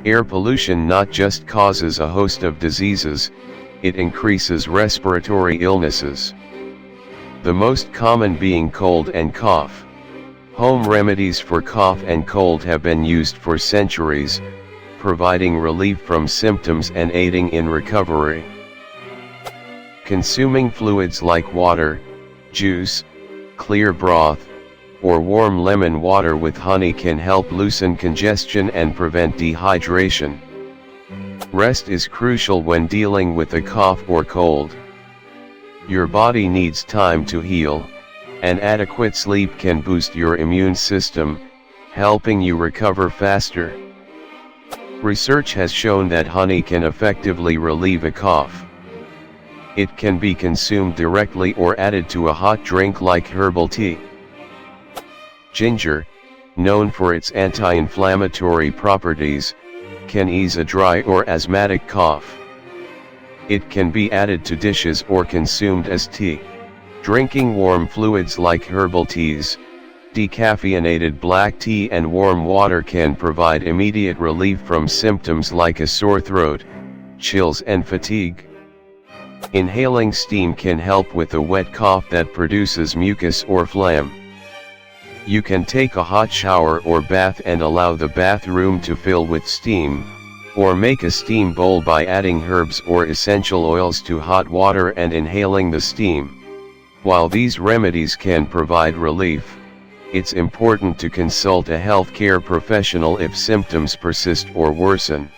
Air pollution not just causes a host of diseases, it increases respiratory illnesses. The most common being cold and cough. Home remedies for cough and cold have been used for centuries, providing relief from symptoms and aiding in recovery. Consuming fluids like water, juice, clear broth, or warm lemon water with honey can help loosen congestion and prevent dehydration. Rest is crucial when dealing with a cough or cold. Your body needs time to heal, and adequate sleep can boost your immune system, helping you recover faster. Research has shown that honey can effectively relieve a cough. It can be consumed directly or added to a hot drink like herbal tea. Ginger, known for its anti-inflammatory properties, can ease a dry or asthmatic cough. It can be added to dishes or consumed as tea. Drinking warm fluids like herbal teas, decaffeinated black tea and warm water can provide immediate relief from symptoms like a sore throat, chills and fatigue. Inhaling steam can help with a wet cough that produces mucus or phlegm. You can take a hot shower or bath and allow the bathroom to fill with steam, or make a steam bowl by adding herbs or essential oils to hot water and inhaling the steam. While these remedies can provide relief, it's important to consult a healthcare professional if symptoms persist or worsen.